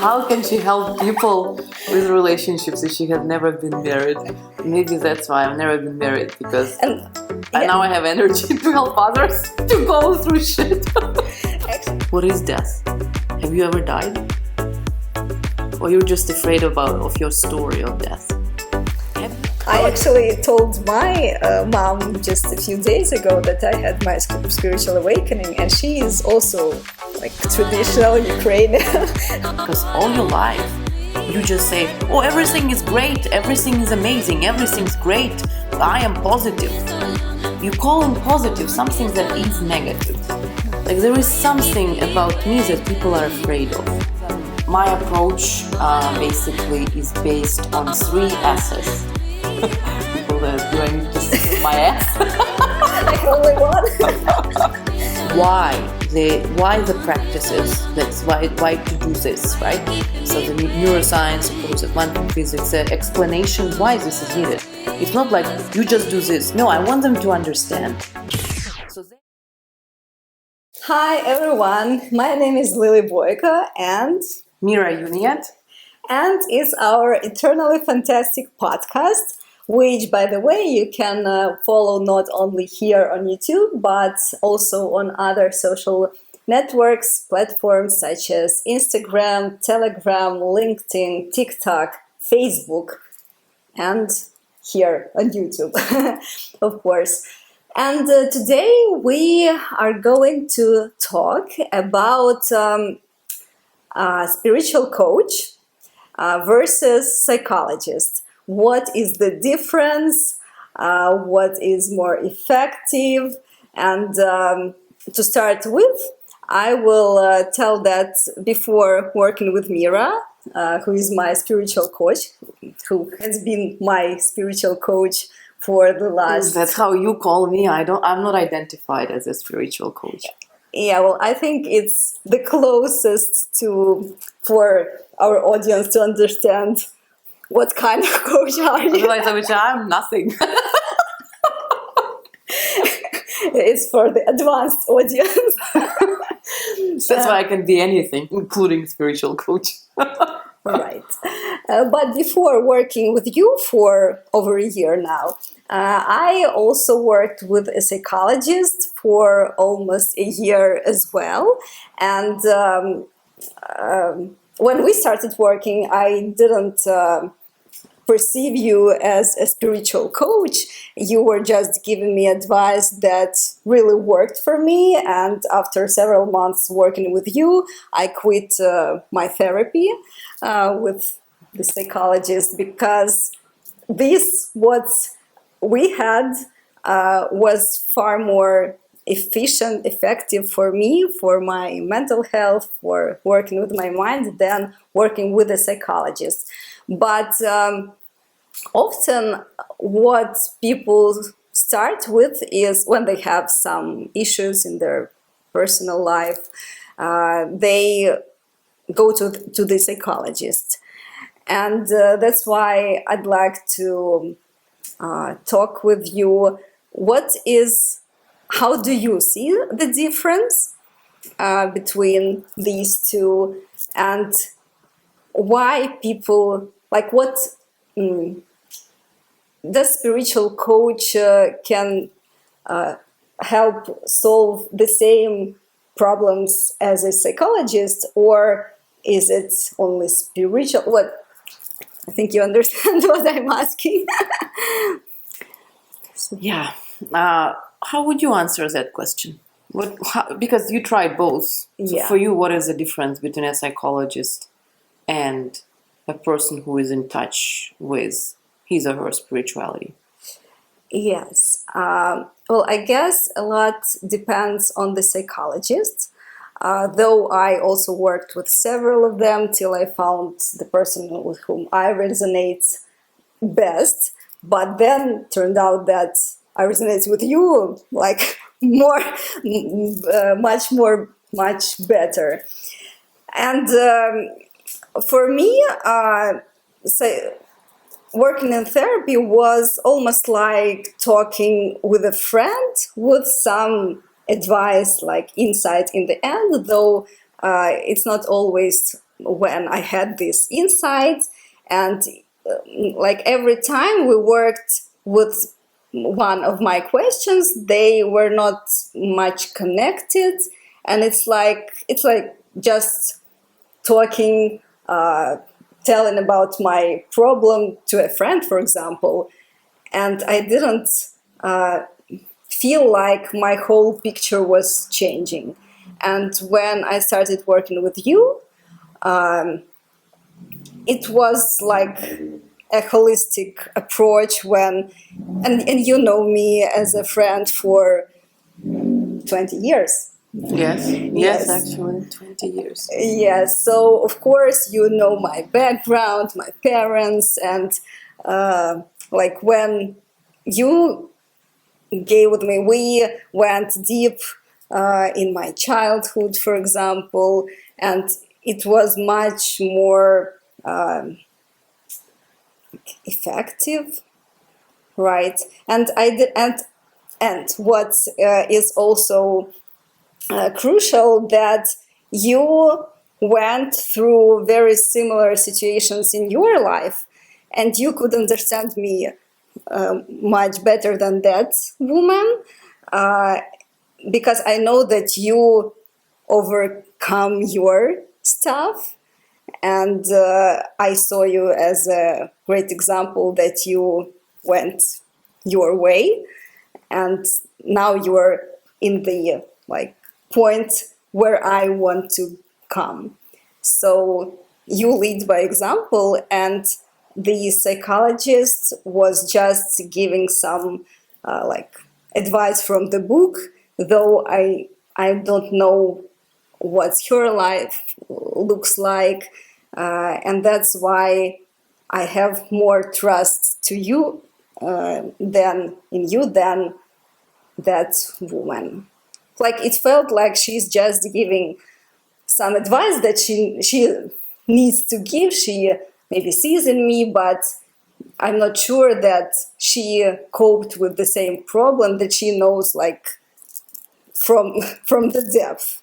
how can she help people with relationships if she had never been married? Maybe that's why I've never been married, because now I have energy to help others to go through shit. What is death? Have you ever died? Or you're just afraid of your story of death? I actually told my mom just a few days ago that I had my spiritual awakening, and she is also like traditional Ukrainian. Because all your life you just say, oh, everything is great, everything is amazing, everything's great, I am positive. You call in positive something that is negative. Like there is something about me that people are afraid of. My approach basically is based on 3 S's. People do I need to say my ass? Like only one? Why the practices? That's why to do this, right? So the neuroscience, the quantum physics, explanation why this is needed. It's not like you just do this. No, I want them to understand. Hi everyone, my name is Lily Boyko and Mira Uniat. And it's our eternally fantastic podcast, which, by the way, you can follow not only here on YouTube, but also on other social networks, platforms such as Instagram, Telegram, LinkedIn, TikTok, Facebook, and here on YouTube, of course. And today we are going to talk about spiritual coach versus psychologist. What is the difference? What is more effective? And to start with, I will tell that before working with Mira, who is my spiritual coach, who has been my spiritual coach for the last... That's how you call me. I'm not identified as a spiritual coach. Yeah, well, I think it's the closest for our audience to understand what kind of coach are you. Otherwise, I'm nothing. It's for the advanced audience. That's why I can be anything, including spiritual coach. Right. But before working with you for over a year now, I also worked with a psychologist for almost a year as well. And when we started working, I didn't perceive you as a spiritual coach. You were just giving me advice that really worked for me. And after several months working with you, I quit my therapy with the psychologist, because what we had was far more efficient, effective for me, for my mental health, for working with my mind, than working with a psychologist. But often what people start with is when they have some issues in their personal life, they go to the psychologist. And that's why I'd like to talk with you. How do you see the difference between these two, and why people, like, what the spiritual coach can help solve the same problems as a psychologist, or is it only spiritual? What? I think you understand what I'm asking. Yeah. How would you answer that question? Because you tried both. So yeah. For you, what is the difference between a psychologist and a person who is in touch with his or her spirituality? Yes. Well, I guess a lot depends on the psychologist. Though I also worked with several of them till I found the person with whom I resonate best. But then turned out that I resonate with you like more, much better. And for me, working in therapy was almost like talking with a friend with some advice, like insight in the end, though it's not always when I had this insight, and like every time we worked with one of my questions, they were not much connected, and it's like just talking, telling about my problem to a friend, for example, and I didn't feel like my whole picture was changing. And when I started working with you, it was like a holistic approach when, and you know me as a friend for 20 years. Yes, yes, actually, 20 years. Yes, so of course you know my background, my parents, and like when you gave with me, we went deep in my childhood, for example, and it was much more effective, right? And I did, and what is also crucial, that you went through very similar situations in your life, and you could understand me much better than that woman, because I know that you overcome your stuff, and I saw you as a great example that you went your way, and now you're in the like point where I want to come. So you lead by example, and the psychologist was just giving some like advice from the book, though I don't know what her life looks like, and that's why I have more trust to you than in you than that woman. Like it felt like she's just giving some advice that she needs to give. She maybe sees in me, but I'm not sure that she coped with the same problem that she knows like from the depth.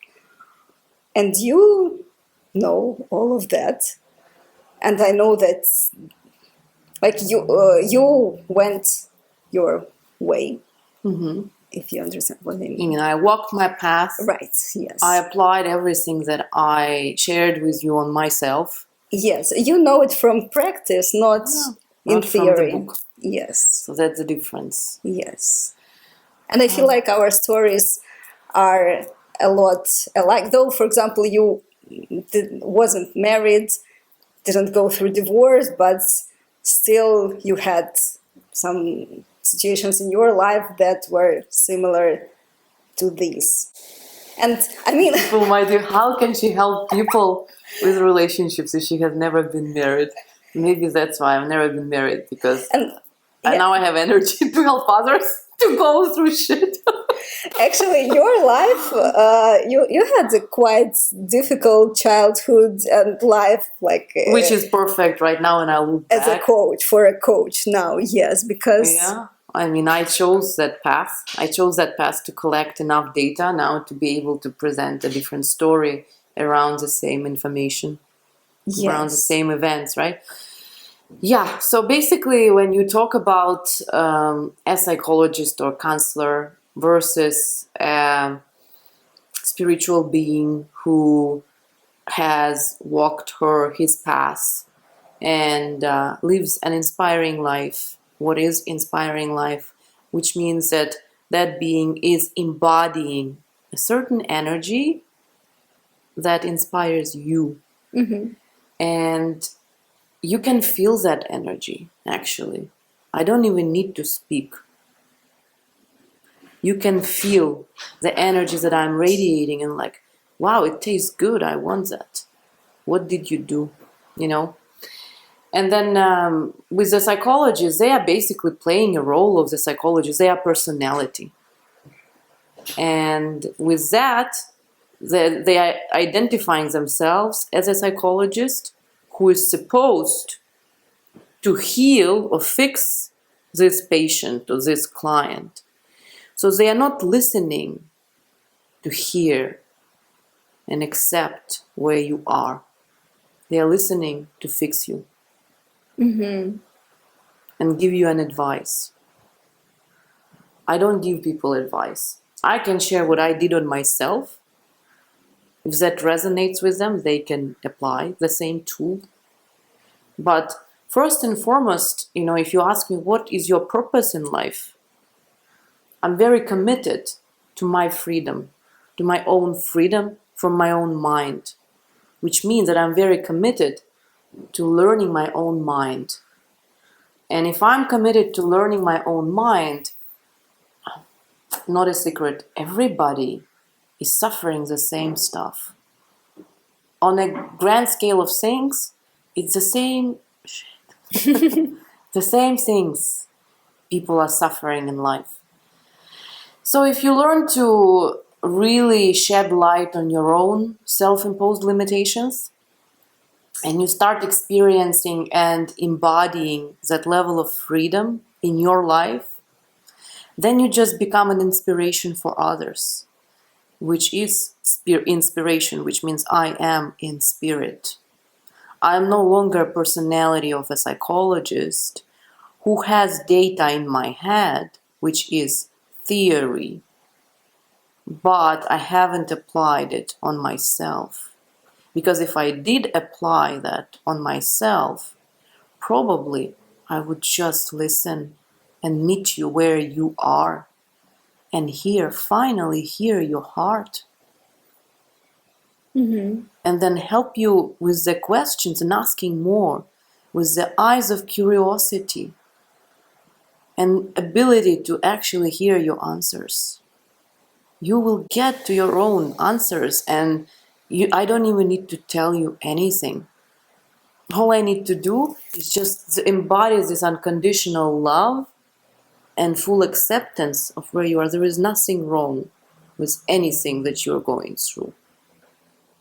And you know all of that, and I know that like you went your way. If you understand what I mean. I mean, I walked my path. Right, yes. I applied everything that I shared with you on myself. Yes, you know it from practice, not in Not from theory. the book. Yes. So that's the difference. Yes. And I feel like our stories are a lot alike. Though, for example, you wasn't married, didn't go through divorce, but still you had some situations in your life that were similar to these. And I mean, People might say, how can she help people with relationships if she has never been married? Maybe that's why I've never been married, because and now I have energy to help others to go through shit. actually, your life, you had a quite difficult childhood and life, like Which is perfect right now, and I look as back. a coach, for a coach now, yes, because Yeah, I mean, I chose that path. I chose that path to collect enough data now to be able to present a different story around the same information, around the yes, same events, right? Yeah, so basically, when you talk about a psychologist or counselor versus a spiritual being who has walked his path and lives an inspiring life, what is inspiring life? Which means that that being is embodying a certain energy that inspires you. And you can feel that energy, actually. I don't even need to speak. You can feel the energy that I'm radiating, and like, wow, it tastes good. I want that. What did you do? You know? And then with the psychologists, they are basically playing a role of the psychologist. They are personality. And with that, they are identifying themselves as a psychologist who is supposed to heal or fix this patient or this client. So they are not listening to hear and accept where you are. They are listening to fix you Mm-hmm. and give you an advice. I don't give people advice. I can share what I did on myself. If that resonates with them, they can apply the same tool. But first and foremost, if you ask me what is your purpose in life, I'm very committed to my freedom, to my own freedom from my own mind, which means that I'm very committed to learning my own mind. And if I'm committed to learning my own mind, not a secret, everybody is suffering the same stuff. On a grand scale of things, it's the same shit. The same things people are suffering in life. So if you learn to really shed light on your own self-imposed limitations, and you start experiencing and embodying that level of freedom in your life, then you just become an inspiration for others, which is inspiration, which means I am in spirit. I am no longer a personality of a psychologist who has data in my head, which is theory, but I haven't applied it on myself. Because if I did apply that on myself, probably I would just listen and meet you where you are and finally hear your heart. Mm-hmm. And then help you with the questions and asking more with the eyes of curiosity and ability to actually hear your answers. You will get to your own answers, and I don't even need to tell you anything. All I need to do is just embody this unconditional love and full acceptance of where you are. There is nothing wrong with anything that you're going through.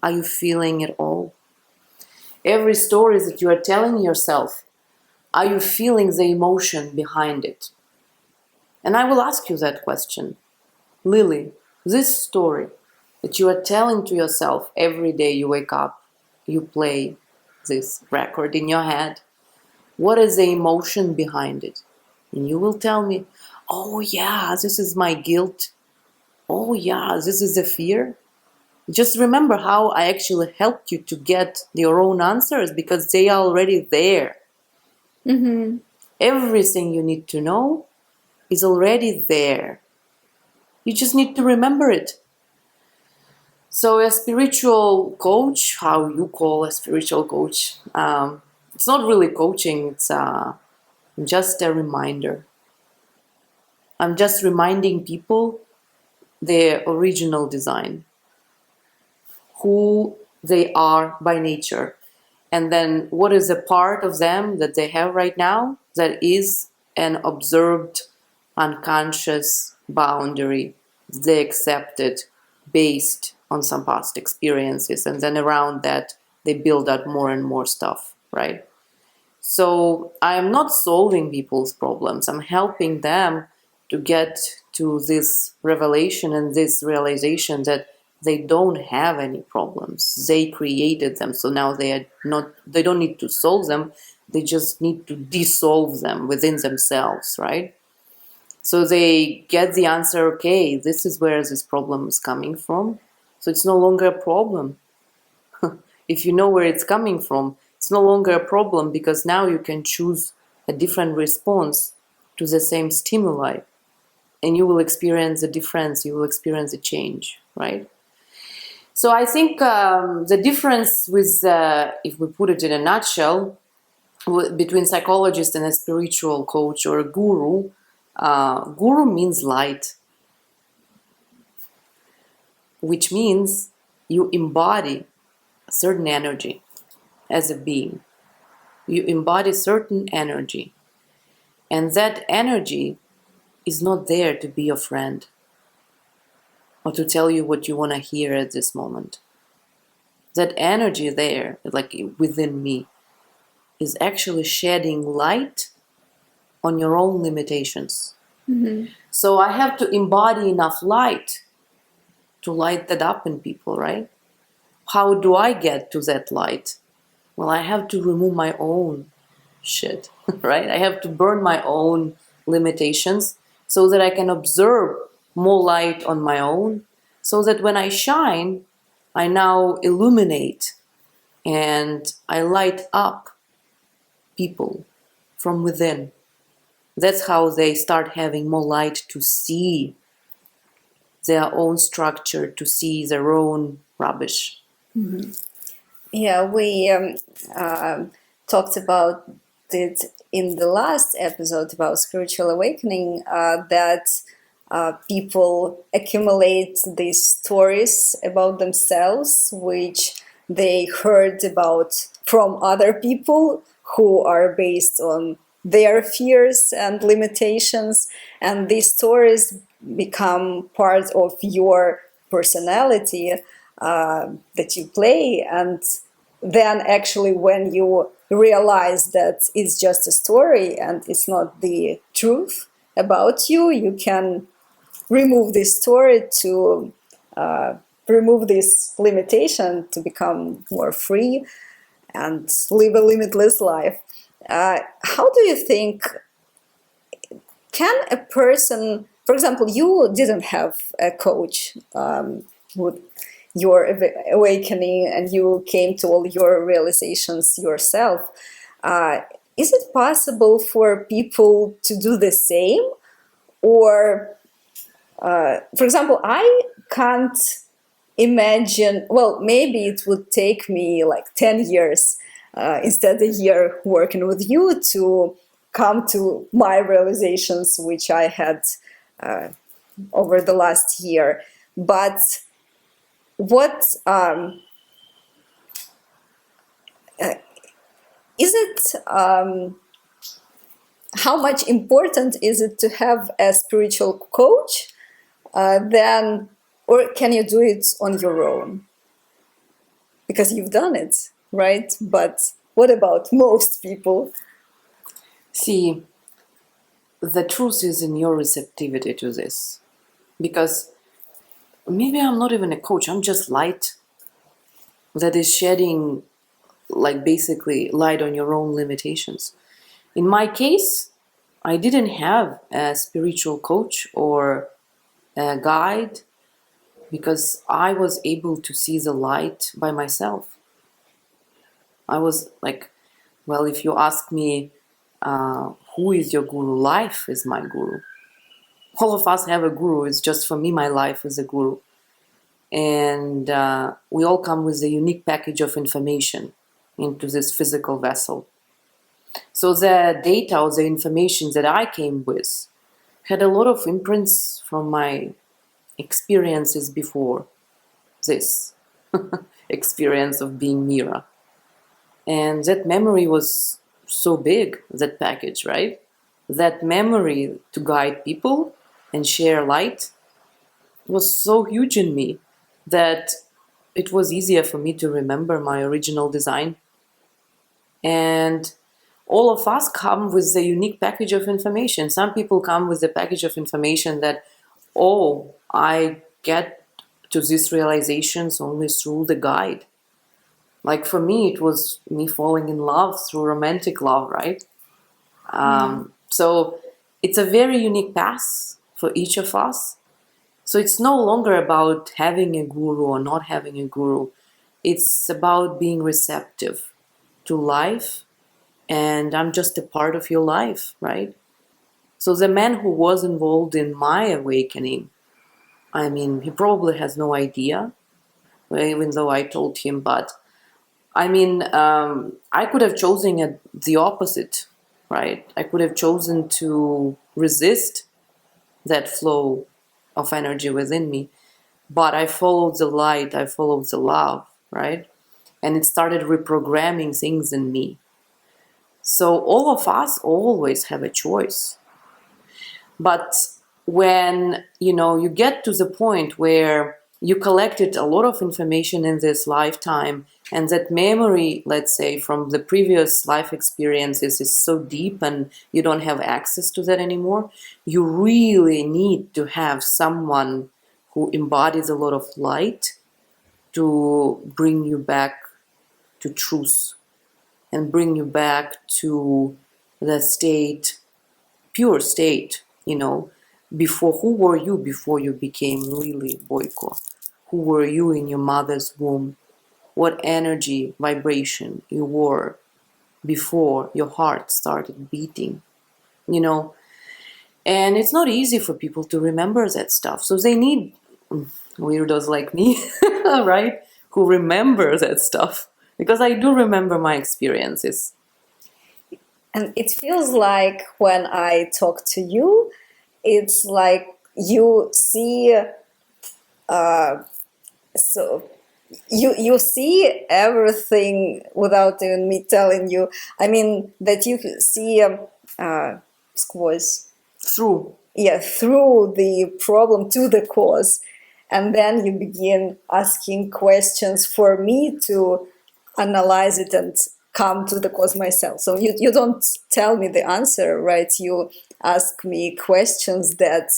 Are you feeling it all? Every story that you are telling yourself, are you feeling the emotion behind it? And I will ask you that question. Lily, this story that you are telling to yourself every day you wake up, you play this record in your head, what is the emotion behind it? And you will tell me, oh yeah, this is my guilt. Oh yeah, this is the fear. Just remember how I actually helped you to get your own answers, because they are already there. Mm-hmm. Everything you need to know is already there. You just need to remember it. So a spiritual coach, how you call a spiritual coach, it's not really coaching, it's just a reminder. I'm just reminding people their original design, who they are by nature, and then what is a part of them that they have right now that is an observed unconscious boundary they accepted based on some past experiences, and then around that they build up more and more stuff, right? So I am not solving people's problems, I'm helping them to get to this revelation and this realization that they don't have any problems. They created them. So now they don't need to solve them. They just need to dissolve them within themselves, right? So they get the answer, okay, this is where this problem is coming from. So it's no longer a problem. If you know where it's coming from, it's no longer a problem, because now you can choose a different response to the same stimuli. And you will experience the difference, you will experience the change, right? So I think the difference with, if we put it in a nutshell, between psychologist and a spiritual coach or a guru, guru means light, which means you embody a certain energy as a being. You embody certain energy, and that energy is not there to be your friend or to tell you what you want to hear at this moment. That energy there, like within me, is actually shedding light on your own limitations. Mm-hmm. So I have to embody enough light to light that up in people, right? How do I get to that light? Well, I have to remove my own shit, right? I have to burn my own limitations so that I can observe more light on my own, so that when I shine, I now illuminate and I light up people from within. That's how they start having more light to see their own structure, to see their own rubbish. Yeah, we talked about it in the last episode about spiritual awakening, that people accumulate these stories about themselves, which they heard about from other people who are based on their fears and limitations. And these stories become part of your personality that you play. And then actually when you realize that it's just a story and it's not the truth about you, you can remove this story to remove this limitation to become more free and live a limitless life. How do you think, can a person, for example, you didn't have a coach with your awakening and you came to all your realizations yourself. Is it possible for people to do the same? Or, for example, I can't imagine, well, maybe it would take me like 10 years instead of a year working with you to come to my realizations, which I had over the last year. But what is it? How much important is it to have a spiritual coach? Then, or can you do it on your own? Because you've done it, right? But what about most people? See, the truth is in your receptivity to this. Because maybe I'm not even a coach, I'm just light that is shedding, like, basically light on your own limitations. In my case, I didn't have a spiritual coach or a guide because I was able to see the light by myself. I was like, well, if you ask me, who is your guru? Life is my guru. All of us have a guru. It's just for me, my life is a guru. And we all come with a unique package of information into this physical vessel. So the data or the information that I came with had a lot of imprints from my experiences before this experience of being Mira. And that memory was so big, that package, right? That memory to guide people and share light was so huge in me that it was easier for me to remember my original design. And all of us come with a unique package of information. Some people come with a package of information that, oh, I get to these realizations only through the guide. Like for me, it was me falling in love through romantic love, right? So it's a very unique path for each of us. So it's no longer about having a guru or not having a guru. It's about being receptive to life, and I'm just a part of your life, right? So the man who was involved in my awakening, I mean, he probably has no idea, even though I told him, but I mean, I could have chosen the opposite, right? I could have chosen to resist that flow of energy within me, but I followed the light, I followed the love, right? And it started reprogramming things in me. So all of us always have a choice. But when, you get to the point where you collected a lot of information in this lifetime, and that memory, let's say, from the previous life experiences is so deep and you don't have access to that anymore, you really need to have someone who embodies a lot of light to bring you back to truth. and bring you back to that state, pure state, before. Who were you before you became Lily Boyko? Who were you in your mother's womb? What energy, vibration you were before your heart started beating, And it's not easy for people to remember that stuff. So they need weirdos like me, right? Who remember that stuff. Because I do remember my experiences. And it feels like when I talk to you, it's like you see, so you see everything without even me telling you. I mean, that you see сквозь. Through. Yeah, through the problem to the cause. And then you begin asking questions for me to analyze it and come to the cause myself. So you don't tell me the answer, right? You ask me questions that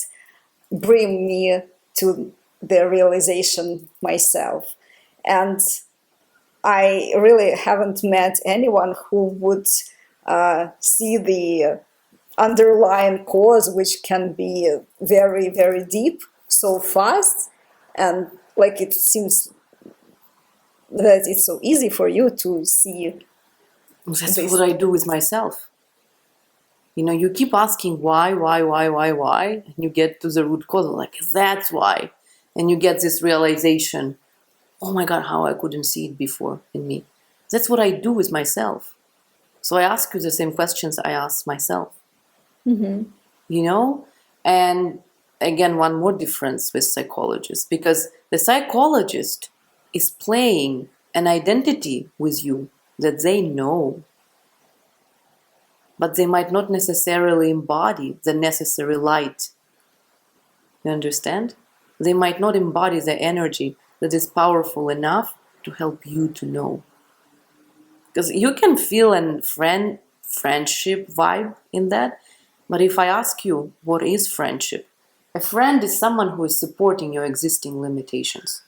bring me to the realization myself. And I really haven't met anyone who would see the underlying cause, which can be very, very deep, so fast, and like it seems that it's so easy for you to see. That's what I do with myself. You keep asking why, and you get to the root cause, like, that's why. And you get this realization, oh my God, how I couldn't see it before in me. That's what I do with myself. So I ask you the same questions I ask myself. Mm-hmm. And again, one more difference with psychologists, because the psychologist is playing an identity with you that they know, but they might not necessarily embody the necessary light. You understand? They might not embody the energy that is powerful enough to help you to know. Because you can feel a friendship vibe in that. But if I ask you, what is friendship? A friend is someone who is supporting your existing limitations.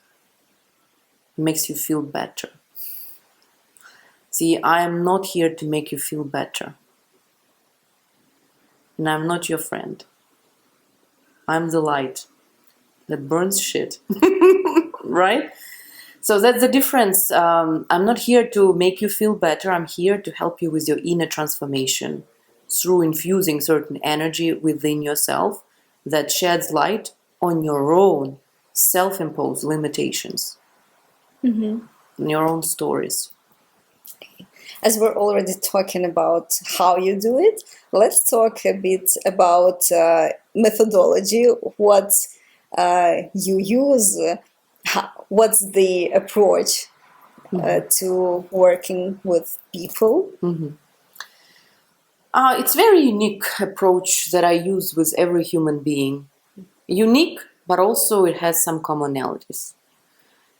It makes you feel better. See, I am not here to make you feel better. And I'm not your friend. I'm the light that burns shit. Right? So that's the difference. I'm not here to make you feel better. I'm here to help you with your inner transformation through infusing certain energy within yourself that sheds light on your own self-imposed limitations, your own stories. As we're already talking about how you do it, let's talk a bit about methodology, what you use, what's the approach to working with people. It's a very unique approach that I use with every human being. Unique, but also it has some commonalities.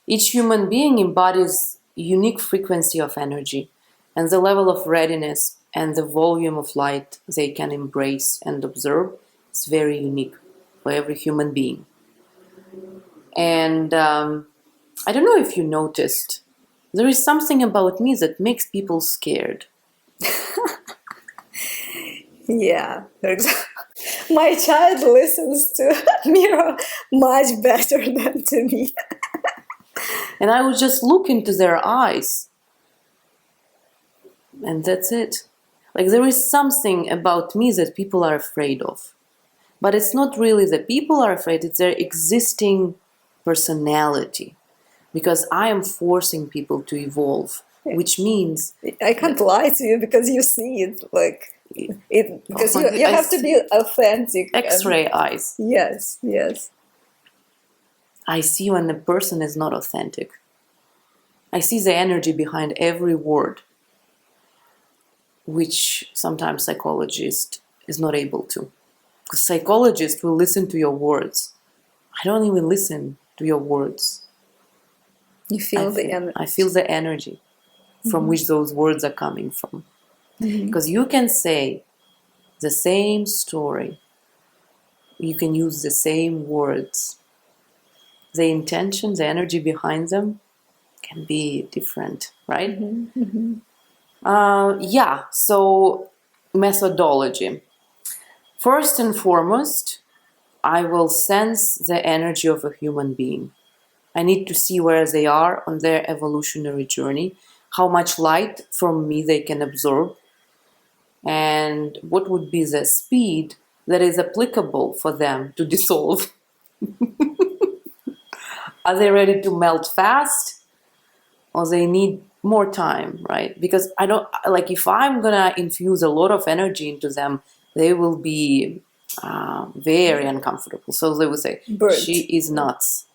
Each human being embodies a unique frequency of energy, and the level of readiness and the volume of light they can embrace and observe is very unique for every human being. And I don't know if you noticed, there is something about me that makes people scared. Yeah, my child listens to Mira much better than to me. And I would just look into their eyes. And that's it. Like, there is something about me that people are afraid of. But it's not really that people are afraid, it's their existing personality. Because I am forcing people to evolve, which means... I can't lie to you because you see it, because you have to be authentic. X-ray eyes. Yes, yes. I see when a person is not authentic. I see the energy behind every word, which sometimes psychologist is not able to. Because psychologist will listen to your words. I don't even listen to your words. You feel the energy. I feel the energy from which those words are coming from. Because you can say the same story. You can use the same words. The intention, the energy behind them can be different, right? Yeah, so methodology. First and foremost, I will sense the energy of a human being. I need to see where they are on their evolutionary journey, how much light from me they can absorb, and what would be the speed that is applicable for them to dissolve. Are they ready to melt fast, or they need more time, right? Because I don't like, if I'm gonna infuse a lot of energy into them, they will be very uncomfortable. So they will say, Burnt. "She is nuts."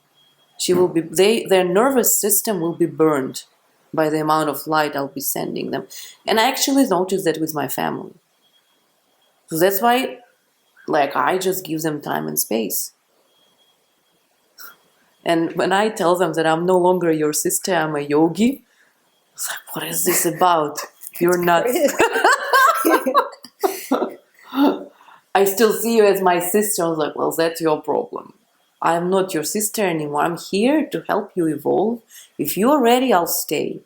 She will be. Their nervous system will be burned by the amount of light I'll be sending them. And I actually noticed that with my family. So that's why, like, I just give them time and space. And when I tell them that I'm no longer your sister, I'm a yogi, it's like, what is this about? You're nuts. I still see you as my sister. I was like, well, that's your problem. I'm not your sister anymore. I'm here to help you evolve. If you're ready, I'll stay.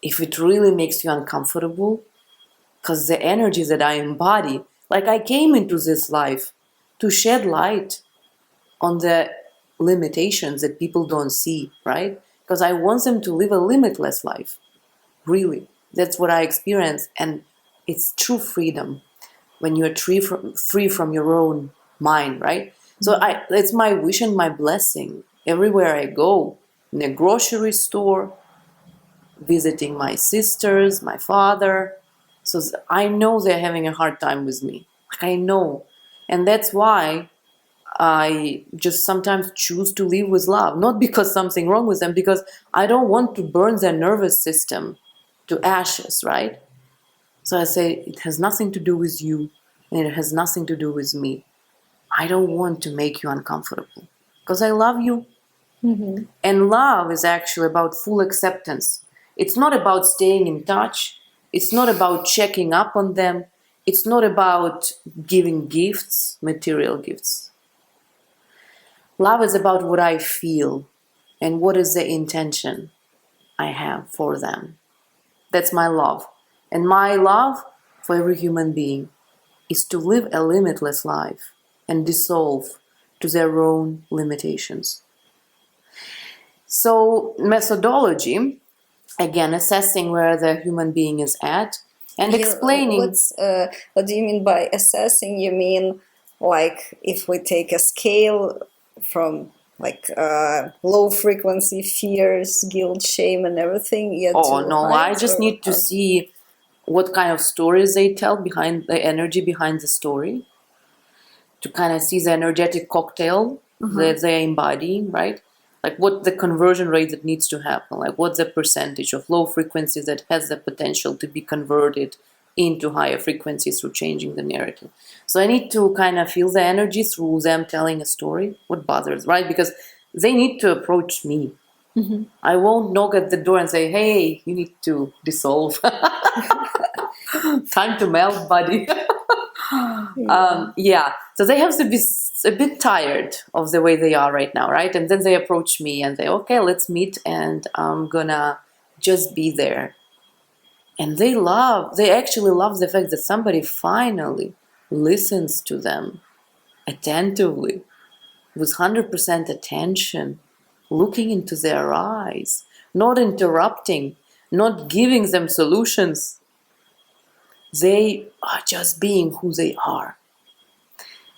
If it really makes you uncomfortable, because the energy that I embody, like I came into this life to shed light on the limitations that people don't see, right? Because I want them to live a limitless life. Really. That's what I experience. And it's true freedom when you're free from your own mind, right? So it's my wish and my blessing everywhere I go, in a grocery store, visiting my sisters, my father. So I know they're having a hard time with me. Like, I know. And that's why I just sometimes choose to live with love. Not because something wrong with them, because I don't want to burn their nervous system to ashes, right? So I say, it has nothing to do with you, and it has nothing to do with me. I don't want to make you uncomfortable because I love you. And love is actually about full acceptance. It's not about staying in touch. It's not about checking up on them. It's not about giving gifts, material gifts. Love is about what I feel and what is the intention I have for them. That's my love. And my love for every human being is to live a limitless life and dissolve to their own limitations. So, methodology, again, assessing where the human being is at and explaining. What do you mean by assessing? You mean like if we take a scale from like low frequency fears, guilt, shame, and everything. Yet Oh no, I just need to see what kind of stories they tell behind the energy behind the story, to kind of see the energetic cocktail that they're embodying, right? Like what the conversion rate that needs to happen, like what's the percentage of low frequencies that has the potential to be converted into higher frequencies through changing the narrative. So I need to kind of feel the energy through them telling a story, what bothers, right? Because they need to approach me. I won't knock at the door and say, hey, you need to dissolve. Time to melt, buddy. So they have to be a bit tired of the way they are right now, right? And then they approach me and say, okay, let's meet, and I'm gonna just be there. And they actually love the fact that somebody finally listens to them attentively, with 100% attention, looking into their eyes, not interrupting, not giving them solutions. They are just being who they are.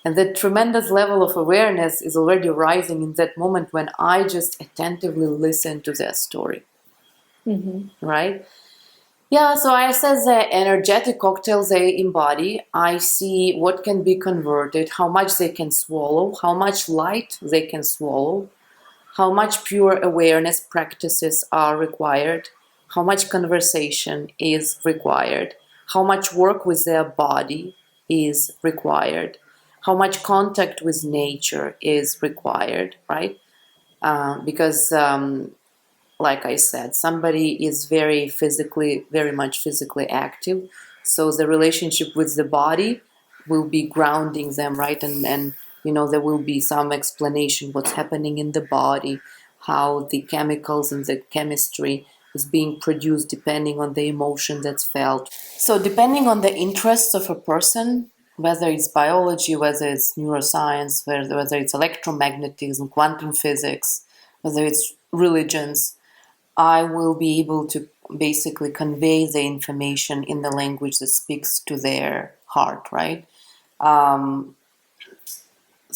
And that tremendous level of awareness is already rising in that moment when I just attentively listen to their story. Right? Yeah, so I assess the energetic cocktail they embody. I see what can be converted, how much they can swallow, how much light they can swallow, how much pure awareness practices are required, how much conversation is required, how much work with their body is required, how much contact with nature is required, right? Because like I said, somebody is very much physically active. So the relationship with the body will be grounding them, right? And there will be some explanation what's happening in the body, how the chemicals and the chemistry is being produced depending on the emotion that's felt. So depending on the interests of a person, whether it's biology, whether it's neuroscience, whether it's electromagnetism, quantum physics, whether it's religions, I will be able to basically convey the information in the language that speaks to their heart, right?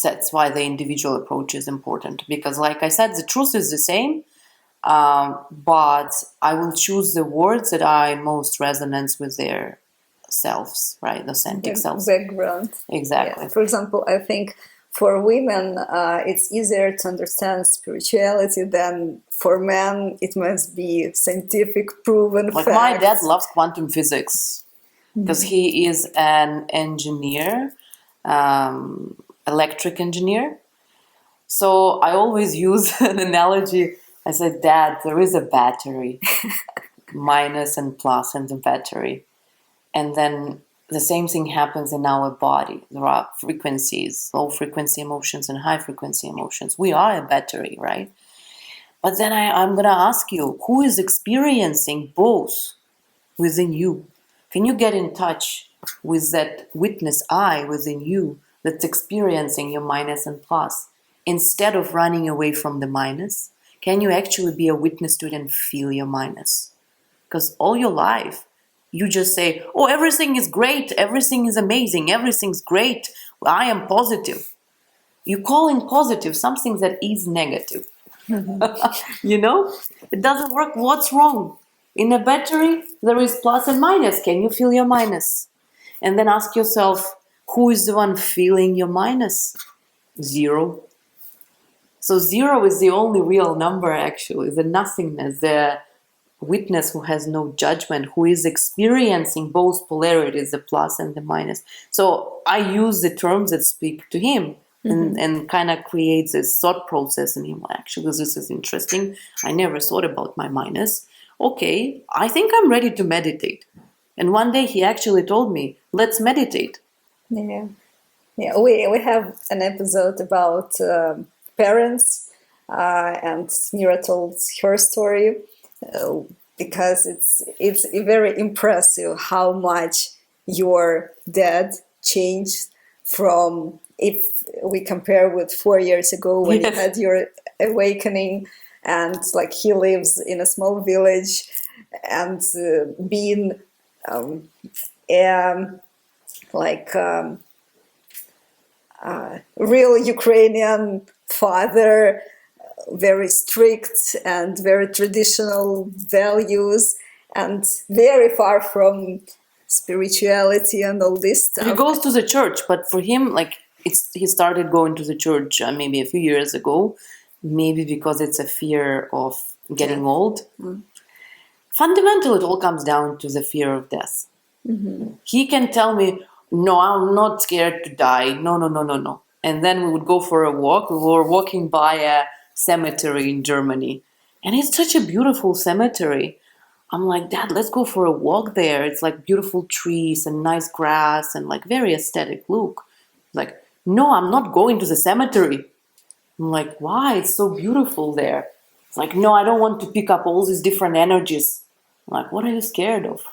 That's why the individual approach is important, because like I said, the truth is the same, but I will choose the words that are in most resonance with their selves, right? Authentic selves. Background. Exactly. Yeah. For example, I think for women, it's easier to understand spirituality than for men. It must be scientific, proven Like facts. my dad loves quantum physics because he is an engineer, electric engineer. So I always use an analogy. I said, Dad, there is a battery, minus and plus in the battery. And then the same thing happens in our body. There are frequencies, low frequency emotions and high frequency emotions. We are a battery, right? But then I'm going to ask you, who is experiencing both within you? Can you get in touch with that witness eye within you that's experiencing your minus and plus? Instead of running away from the minus, can you actually be a witness to it and feel your minus? Because all your life, you just say, oh, everything is great, everything is amazing, everything's great, I am positive. You call in positive something that is negative. You know? It doesn't work. What's wrong? In a battery, there is plus and minus. Can you feel your minus? And then ask yourself, who is the one feeling your minus? 0. So 0 is the only real number, actually, the nothingness, the witness who has no judgment, who is experiencing both polarities, the plus and the minus. So I use the terms that speak to him and kind of creates this thought process in him. Actually, this is interesting. I never thought about my minus. Okay, I think I'm ready to meditate. And one day he actually told me, let's meditate. Yeah. Yeah, we have an episode about parents, and Mira told her story, because it's very impressive how much your dad changed from, if we compare with 4 years ago when you had your awakening, and like he lives in a small village, and being real Ukrainian father, very strict and very traditional values, and very far from spirituality and all this stuff. He goes to the church, but for him, like, he started going to the church maybe a few years ago, maybe because it's a fear of getting old. Fundamentally, it all comes down to the fear of death. He can tell me, no, I'm not scared to die. No, no, no, no, no. And then we would go for a walk. We were walking by a cemetery in Germany. And it's such a beautiful cemetery. I'm like, Dad, let's go for a walk there. It's like beautiful trees and nice grass and like very aesthetic look. Like, no, I'm not going to the cemetery. I'm like, why? It's so beautiful there. It's like, no, I don't want to pick up all these different energies. I'm like, what are you scared of?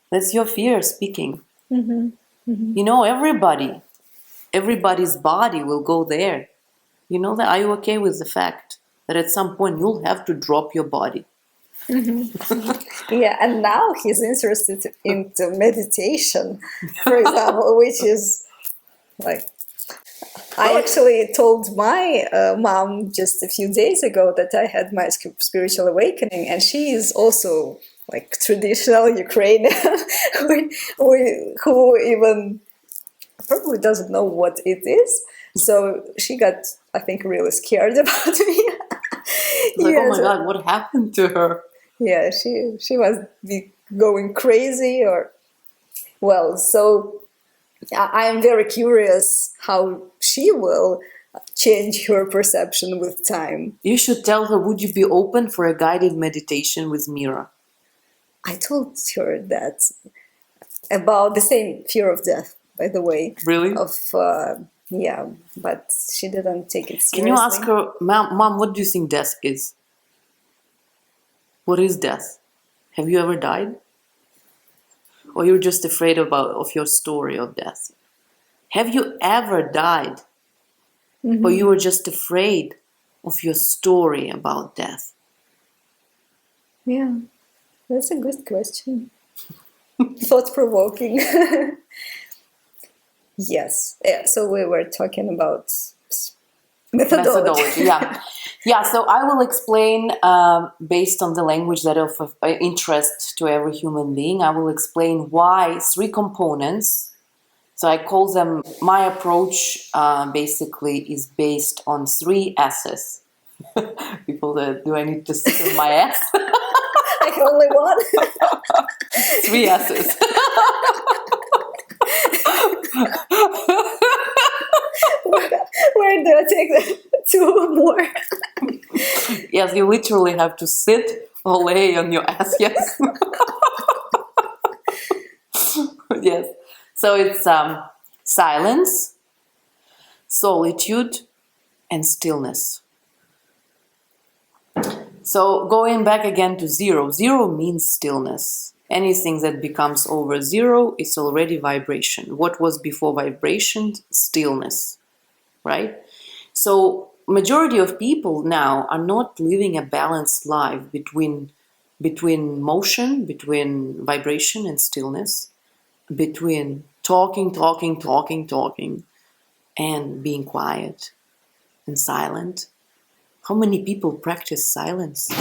That's your fear speaking. You know, everybody's body will go there. You know that? Are you okay with the fact that at some point you'll have to drop your body? Yeah, and now he's interested into meditation, for example, which is like, I actually told my mom just a few days ago that I had my spiritual awakening, and she is also like traditional Ukrainian, who even probably doesn't know what it is. So she got, I think, really scared about me. Like, oh my God, what happened to her? Yeah, she must be going crazy, or well. So I am very curious how she will change her perception with time. You should tell her, would you be open for a guided meditation with Mira? I told her that about the same fear of death, by the way. Really? Yeah, but she didn't take it seriously. Can you ask her, Mom, what do you think death is? What is death? Have you ever died? Or you're just afraid of your story of death? Have you ever died? Or you were just afraid of your story about death? Yeah, that's a good question. Thought-provoking. Yes. Yeah, so we were talking about methodology. Yeah, so I will explain based on the language that of interest to every human being. I will explain why three components. So I call them, my approach basically is based on three S's. People, do I need to say my S? I have only one. Three S's. Where do I take the two more? Yes, you literally have to sit or lay on your ass, yes. Yes. So it's silence, solitude, and stillness. So going back again to zero, zero means stillness. Anything that becomes over zero is already vibration. What was before vibration? Stillness, right? So majority of people now are not living a balanced life between motion, between vibration and stillness, between talking, and being quiet and silent. How many people practice silence?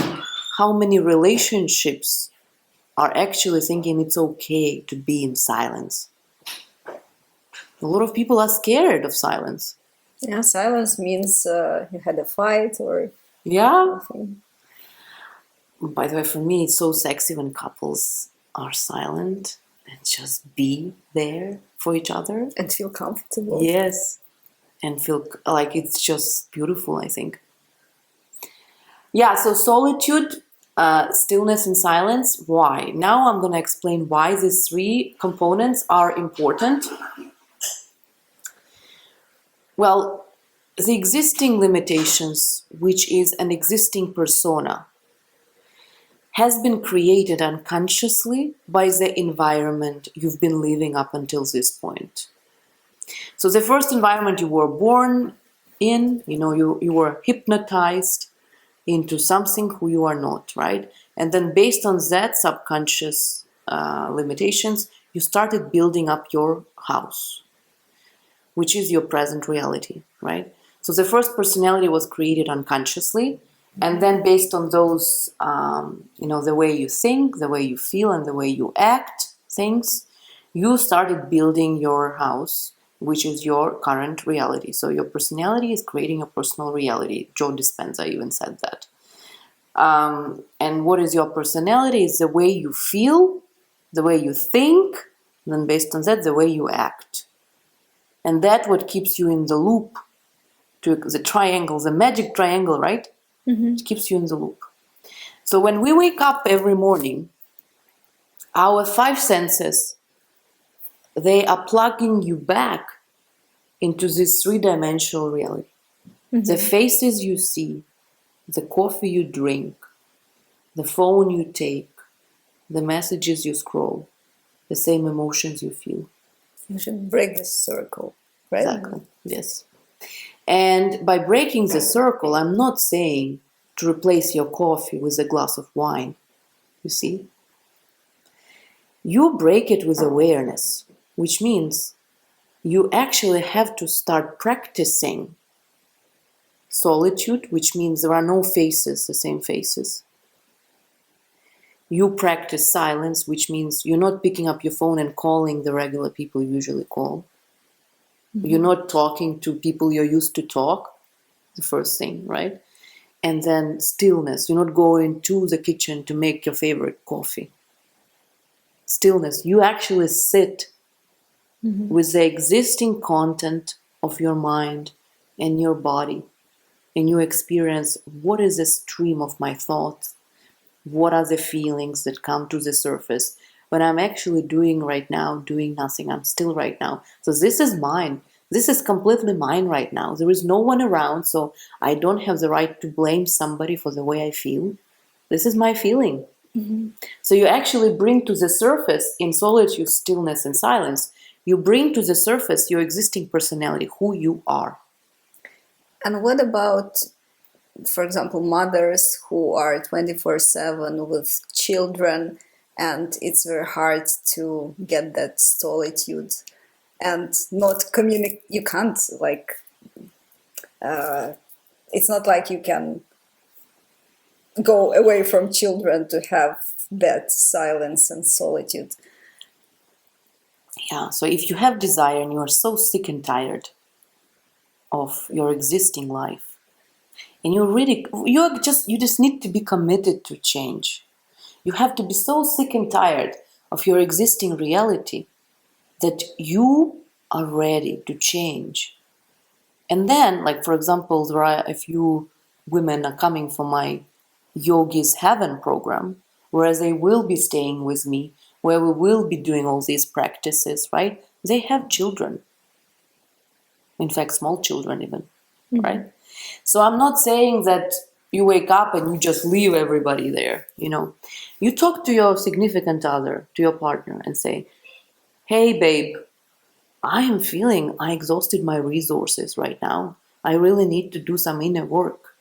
How many relationships are actually thinking it's okay to be in silence? A lot of people are scared of silence. Yeah, silence means you had a fight or Yeah. something. By the way, for me, it's so sexy when couples are silent and just be there for each other. And feel comfortable. Yes. And feel like it's just beautiful, I think. Yeah, so solitude, stillness, and silence. Why? Now I'm going to explain why these three components are important. Well, the existing limitations, which is an existing persona, has been created unconsciously by the environment you've been living up until this point. So the first environment you were born in, you were hypnotized into something who you are not, right? And then based on that subconscious limitations, you started building up your house, which is your present reality, right? So the first personality was created unconsciously, and then based on those, the way you think, the way you feel, and the way you act things, you started building your house, which is your current reality. So your personality is creating a personal reality. Joe Dispenza even said that. And what is your personality? Is the way you feel, the way you think, and then based on that, the way you act. And that's what keeps you in the loop, to the triangle, the magic triangle, right? Mm-hmm. It keeps you in the loop. So when we wake up every morning, our five senses, they are plugging you back into this three-dimensional reality. Mm-hmm. The faces you see, the coffee you drink, the phone you take, the messages you scroll, the same emotions you feel. You should break the circle, right? Exactly, yes. And by breaking the circle, I'm not saying to replace your coffee with a glass of wine, you see? You break it with awareness, which means you actually have to start practicing solitude, which means there are no faces, the same faces. You practice silence, which means you're not picking up your phone and calling the regular people you usually call. Mm-hmm. You're not talking to people you're used to talk, the first thing, right? And then stillness. You're not going to the kitchen to make your favorite coffee. Stillness. You actually sit with the existing content of your mind and your body, and you experience what is the stream of my thoughts, what are the feelings that come to the surface when I'm actually doing nothing. I'm still right now. So this is mine. This is completely mine right now. There is no one around, so I don't have the right to blame somebody for the way I feel. This is my feeling. So you actually bring to the surface, in solitude, stillness, and silence, you bring to the surface your existing personality, who you are. And what about, for example, mothers who are 24/7 with children, and it's very hard to get that solitude and not communicate? You can't, like, it's not like you can go away from children to have that silence and solitude. Yeah, so if you have desire and you are so sick and tired of your existing life, and you just need to be committed to change. You have to be so sick and tired of your existing reality that you are ready to change. And then, like, for example, there are a few women are coming for my Yogi's Heaven program, where they will be staying with me, where we will be doing all these practices, right? They have children. In fact, small children even, right? So I'm not saying that you wake up and you just leave everybody there, You talk to your significant other, to your partner, and say, hey, babe, I am feeling I exhausted my resources right now. I really need to do some inner work.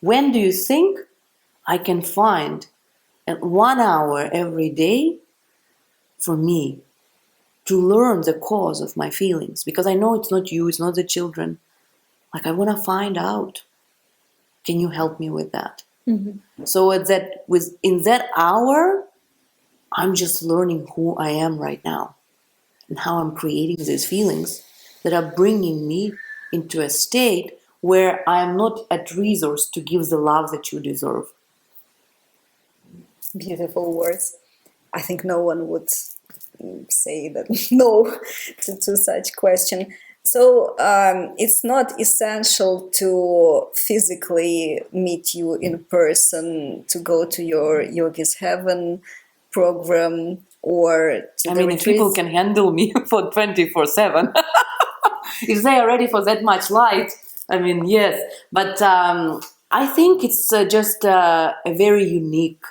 When do you think I can find 1 hour every day for me to learn the cause of my feelings? Because I know it's not you, it's not the children. Like, I want to find out. Can you help me with that? So in that hour, I'm just learning who I am right now and how I'm creating these feelings that are bringing me into a state where I am not at resource to give the love that you deserve. Beautiful words. I think no one would say that no to such question. So it's not essential to physically meet you in person, to go to your Yogi's Heaven program, or to the if people can handle me for 24/7, if they are ready for that much light, yes. But I think it's just a very unique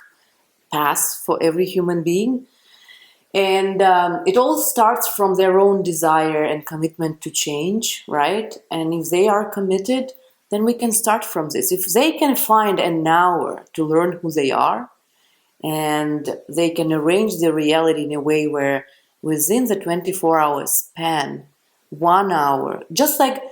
path for every human being. And it all starts from their own desire and commitment to change, right? And if they are committed, then we can start from this. If they can find an hour to learn who they are, and they can arrange their reality in a way where within the 24-hour span, 1 hour, just like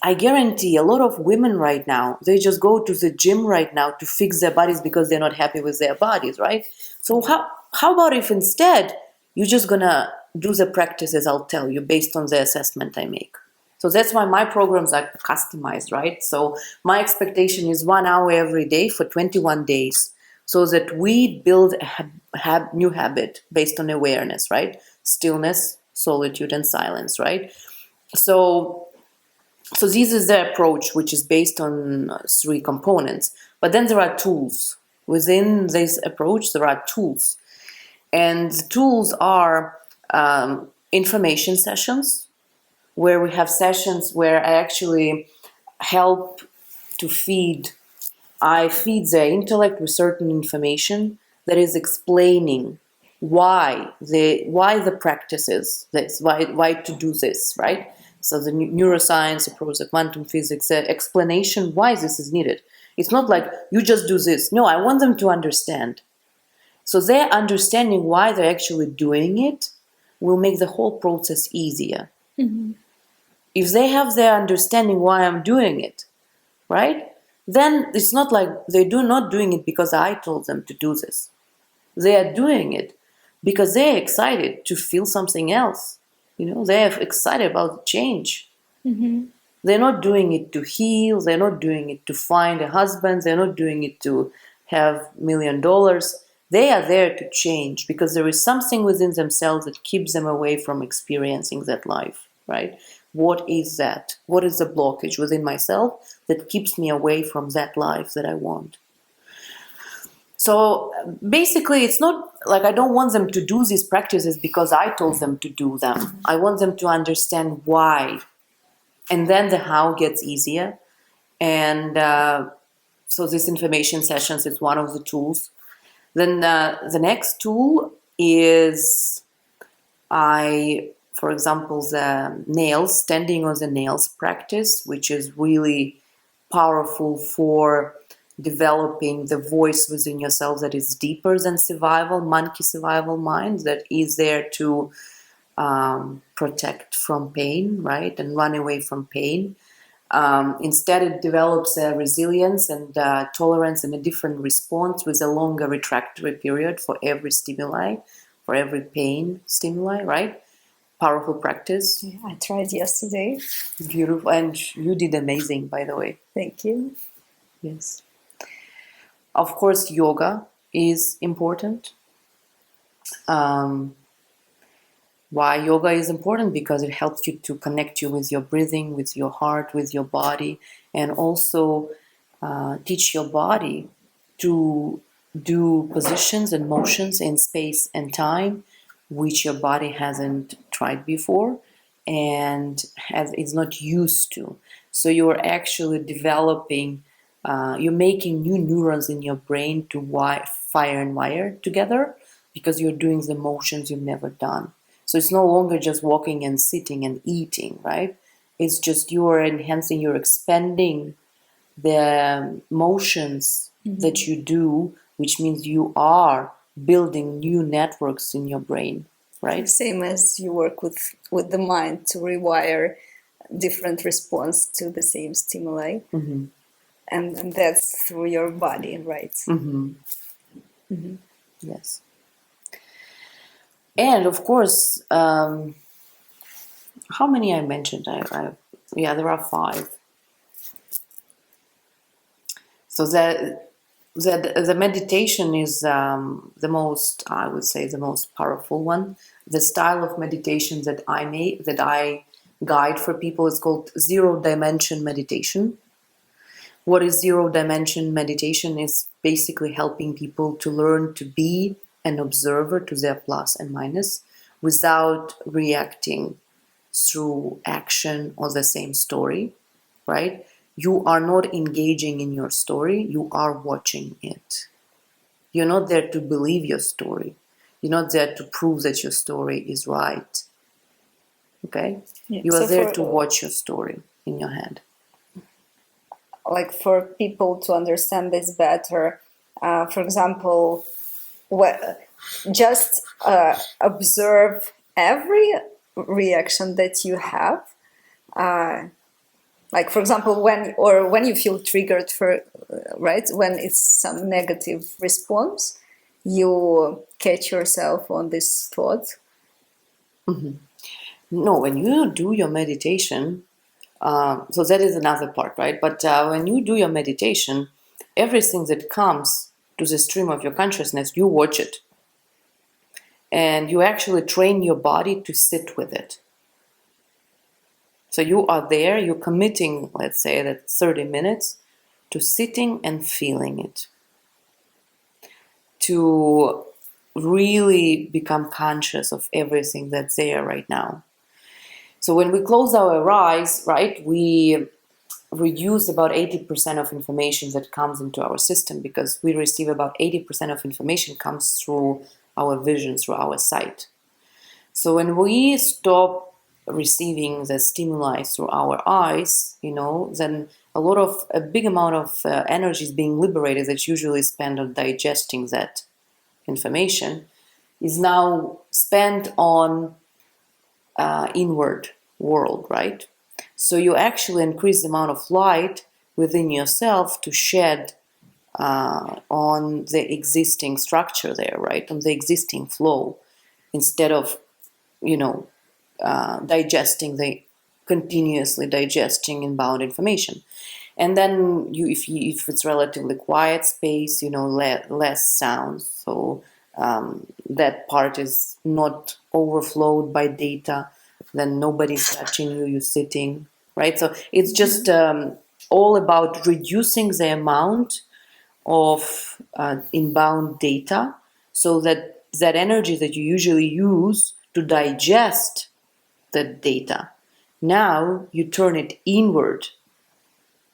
I guarantee a lot of women right now, they just go to the gym right now to fix their bodies because they're not happy with their bodies, right? So how about if instead you're just gonna do the practices I'll tell you based on the assessment I make? So that's why my programs are customized, right? So my expectation is 1 hour every day for 21 days, so that we build a new habit based on awareness, right? Stillness, solitude, and silence, right? So this is the approach, which is based on 3 components. But then there are tools. Within this approach, there are tools. And the tools are information sessions, where we have sessions where I actually help to I feed the intellect with certain information that is explaining why the practices, this, why to do this, right? So the neuroscience approach, the quantum physics, the explanation why this is needed. It's not like you just do this. No, I want them to understand. So their understanding why they're actually doing it will make the whole process easier. If they have their understanding why I'm doing it, right? Then it's not like they're not doing it because I told them to do this. They are doing it because they're excited to feel something else. They're excited about change. They're not doing it to heal. They're not doing it to find a husband. They're not doing it to have $1 million. They are there to change because there is something within themselves that keeps them away from experiencing that life, right? What is that? What is the blockage within myself that keeps me away from that life that I want? So basically, it's not like I don't want them to do these practices because I told them to do them. I want them to understand why. And then the how gets easier. And So this information sessions is one of the tools. Then the next tool is for example, the nails, standing on the nails practice, which is really powerful for developing the voice within yourself that is deeper than survival, monkey survival mind, that is there to protect from pain, right, and run away from pain. Instead, it develops a resilience and tolerance and a different response with a longer retractory period for every stimuli, for every pain stimuli, right? Powerful practice. Yeah, I tried yesterday. Beautiful. And you did amazing, by the way. Thank you. Yes. Of course, yoga is important. Why yoga is important? Because it helps you to connect you with your breathing, with your heart, with your body, and also teach your body to do positions and motions in space and time, which your body hasn't tried before and is not used to. So you're actually developing, you're making new neurons in your brain to fire and wire together because you're doing the motions you've never done. So it's no longer just walking and sitting and eating, right? It's just you're enhancing, you're expanding the motions that you do, which means you are building new networks in your brain, right? Same as you work with the mind to rewire different response to the same stimuli. And that's through your body, right? Yes. And of course, how many I mentioned? Yeah, there are 5. So the meditation is the most, I would say, the most powerful one. The style of meditation that I guide for people is called zero dimension meditation. What is zero dimension meditation? Is basically helping people to learn to be an observer to their plus and minus without reacting through action or the same story, right? You are not engaging in your story, you are watching it. You're not there to believe your story. You're not there to prove that your story is right. Okay? Yeah. You are there to watch your story in your head. Like for people to understand this better, for example, just observe every reaction that you have. Like for example, when you feel triggered right, when it's some negative response, you catch yourself on this thought. No, when you do your meditation, so that is another part, right? But when you do your meditation, everything that comes to the stream of your consciousness, you watch it. And you actually train your body to sit with it. So you are there, you're committing, let's say, that 30 minutes to sitting and feeling it. To really become conscious of everything that's there right now. So when we close our eyes, right, we reduce about 80% of information that comes into our system because we receive about 80% of information comes through our vision, through our sight. So when we stop receiving the stimuli through our eyes, then a big amount of energy is being liberated that's usually spent on digesting that information is now spent on inward world, right? So you actually increase the amount of light within yourself to shed on the existing structure there, right? On the existing flow, instead of, continuously digesting inbound information. And then if it's relatively quiet space, less sound. So that part is not overflowed by data. Then nobody's touching you, you're sitting, right? So it's just all about reducing the amount of inbound data so that energy that you usually use to digest the data, now you turn it inward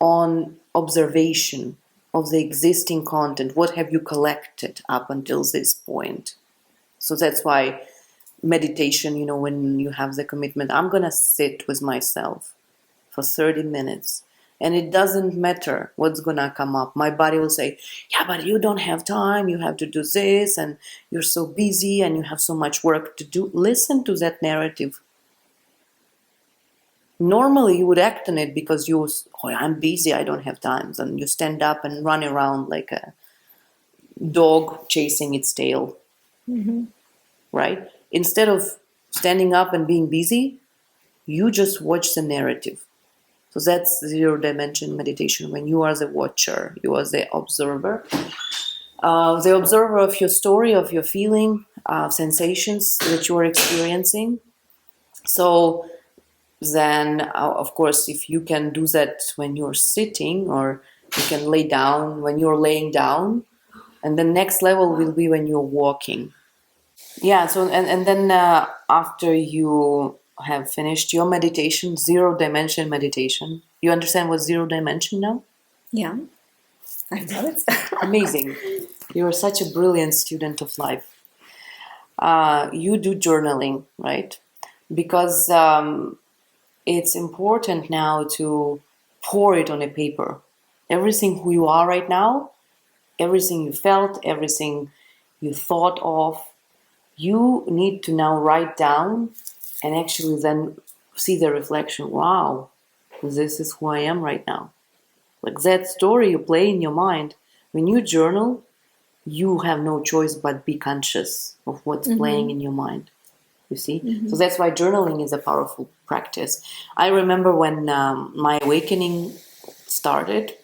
on observation of the existing content. What have you collected up until this point? So that's why meditation, when you have the commitment, I'm going to sit with myself for 30 minutes. And it doesn't matter what's going to come up. My body will say, yeah, but you don't have time. You have to do this. And you're so busy and you have so much work to do. Listen to that narrative. Normally you would act on it because I'm busy. I don't have time. And you stand up and run around like a dog chasing its tail. Mm-hmm. Right? Instead of standing up and being busy, you just watch the narrative. So that's zero dimension meditation. When you are the watcher, you are the observer of your story, of your feeling, sensations that you are experiencing. So then, of course, if you can do that when you're sitting, or you can lay down when you're laying down, and the next level will be when you're walking. Yeah, so and then after you have finished your meditation, zero dimension meditation, you understand what zero dimension now? Yeah, I've done it. Amazing. You're such a brilliant student of life. You do journaling, right? Because it's important now to pour it on a paper. Everything who you are right now, everything you felt, everything you thought of, you need to now write down and actually then see the reflection. Wow, this is who I am right now. Like that story you play in your mind. When you journal, you have no choice but be conscious of what's playing in your mind. You see? So that's why journaling is a powerful practice. I remember when my awakening started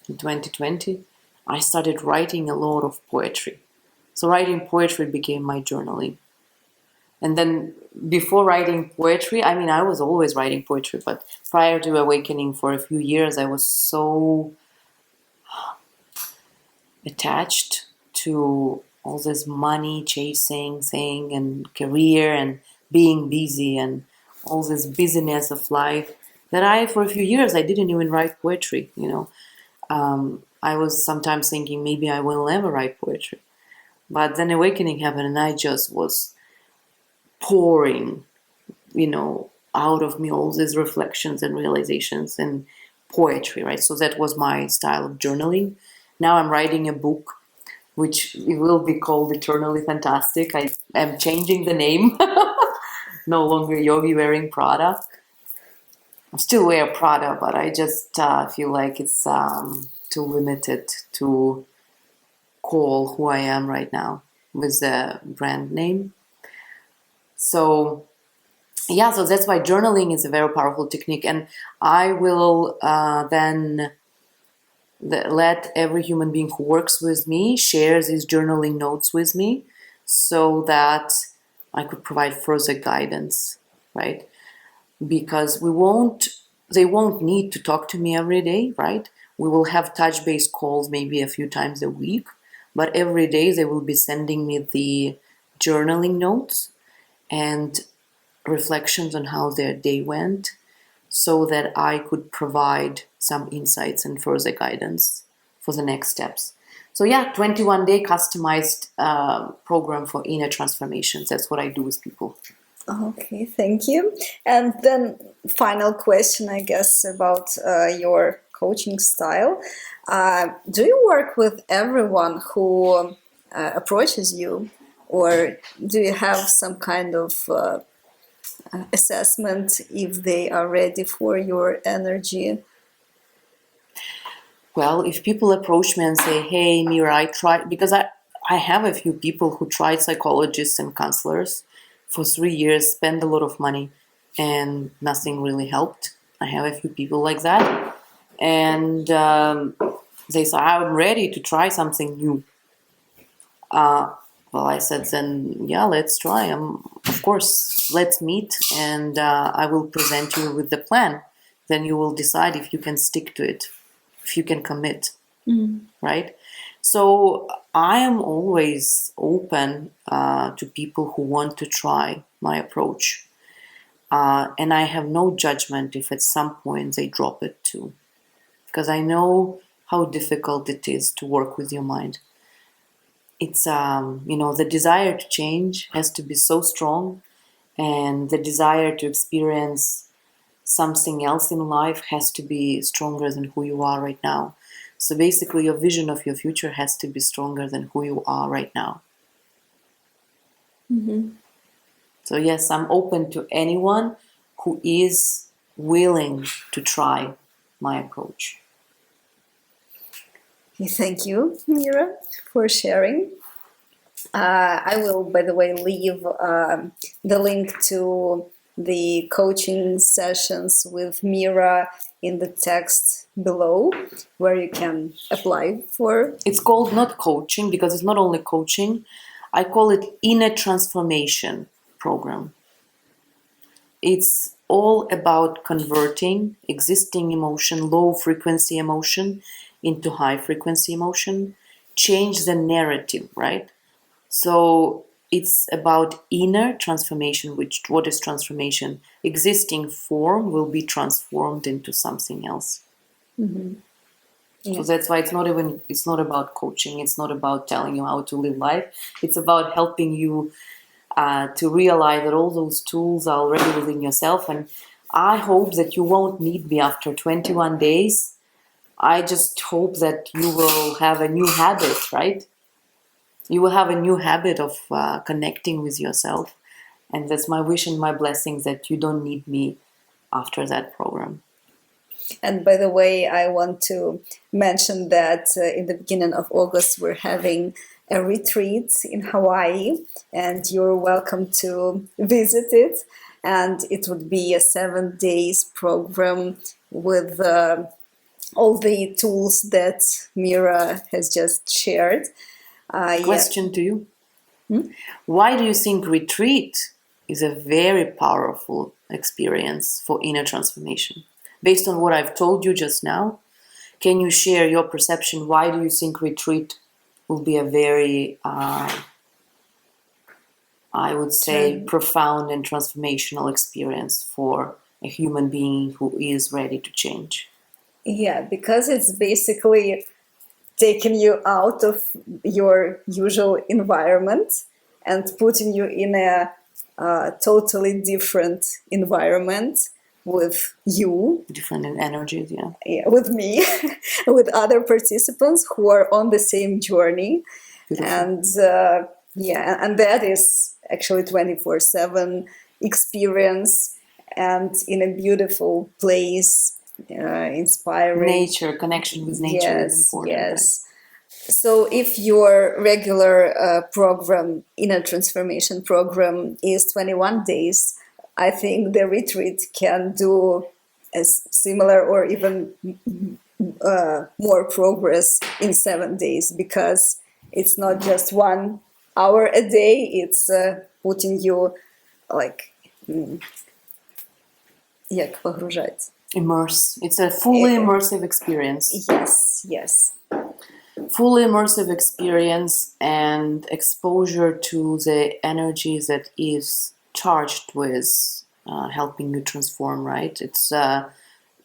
in 2020, I started writing a lot of poetry. So writing poetry became my journaling. And then before writing poetry, I was always writing poetry, but prior to awakening for a few years, I was so attached to all this money chasing thing and career and being busy and all this busyness of life that for a few years, I didn't even write poetry, I was sometimes thinking maybe I will never write poetry. But then awakening happened and I just was pouring, out of me all these reflections and realizations and poetry, right? So that was my style of journaling. Now I'm writing a book, which will be called Eternally Fantastic. I am changing the name. No longer Yogi wearing Prada. I still wear Prada, but I just feel like it's too limited to call who I am right now with the brand name. So yeah, so that's why journaling is a very powerful technique, and I will then let every human being who works with me share these journaling notes with me, so that I could provide further guidance, right? Because they won't need to talk to me every day, right? We will have touch base calls maybe a few times a week, but every day they will be sending me the journaling notes and reflections on how their day went, so that I could provide some insights and further guidance for the next steps. So yeah, 21-day customized program for inner transformations. That's what I do with people. Okay, thank you. And then final question, I guess, about your coaching style. Do you work with everyone who approaches you, or do you have some kind of assessment if they are ready for your energy? Well, if people approach me and say, hey, Mira, I tried, because I have a few people who tried psychologists and counselors for 3 years, spend a lot of money, and nothing really helped. I have a few people like that. And they say, I'm ready to try something new. Well, I said, then, yeah, let's try. Of course, let's meet, and I will present you with the plan. Then you will decide if you can stick to it, if you can commit, right? So I am always open to people who want to try my approach. And I have no judgment if at some point they drop it too. Because I know how difficult it is to work with your mind. It's the desire to change has to be so strong, and the desire to experience something else in life has to be stronger than who you are right now. So basically, your vision of your future has to be stronger than who you are right now. So yes, I'm open to anyone who is willing to try my approach. Thank you, Mira, for sharing. I will, by the way, leave the link to the coaching sessions with Mira in the text below, where you can apply for. It's called not coaching because it's not only coaching. I call it inner transformation program. It's all about converting existing emotion, low frequency emotion, into high frequency emotion, change the narrative, right? So it's about inner transformation, what is transformation? Existing form will be transformed into something else. So that's why it's not about coaching, it's not about telling you how to live life. It's about helping you to realize that all those tools are already within yourself. And I hope that you won't need me after 21 days. I just hope that you will have a new habit, right? You will have a new habit of connecting with yourself. And that's my wish and my blessings that you don't need me after that program. And by the way, I want to mention that in the beginning of August, we're having a retreat in Hawaii, and you're welcome to visit it. And it would be a 7 days program with all the tools that Mira has just shared. Question to you. Why do you think retreat is a very powerful experience for inner transformation? Based on what I've told you just now, can you share your perception? Why do you think retreat will be a very, I would say, profound and transformational experience for a human being who is ready to change? Yeah, because it's basically taking you out of your usual environment and putting you in a totally different environment with you. Different in energies, yeah. Yeah, with me, with other participants who are on the same journey. Beautiful. And and that is actually 24/7 experience, and in a beautiful place, inspiring. Nature, connection with nature is important. Yes. So if your regular program, inner transformation program, is 21 days, I think the retreat can do as similar or even more progress in 7 days, because it's not just 1 hour a day, it's putting you like як погружать. Immerse. It's a fully immersive experience. Yes. Fully immersive experience and exposure to the energy that is charged with helping you transform, right? It's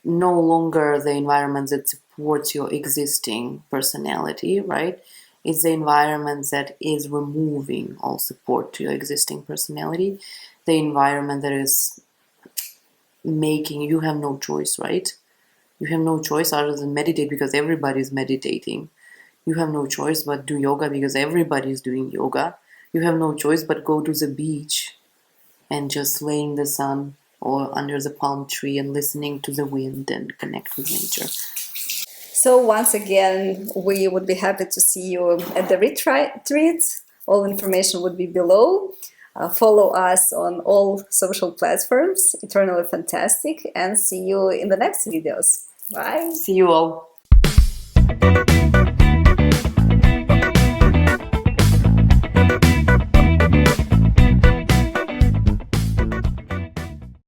no longer the environment that supports your existing personality, right? It's the environment that is removing all support to your existing personality. The environment that is making you have no choice, right? You have no choice other than meditate because everybody is meditating. You have no choice but do yoga because everybody is doing yoga. You have no choice but go to the beach and just lay in the sun or under the palm tree and listening to the wind and connect with nature. So once again, we would be happy to see you at the retreat. All information would be below. Follow us on all social platforms, Eternally Fantastic, and see you in the next videos. Bye. See you all.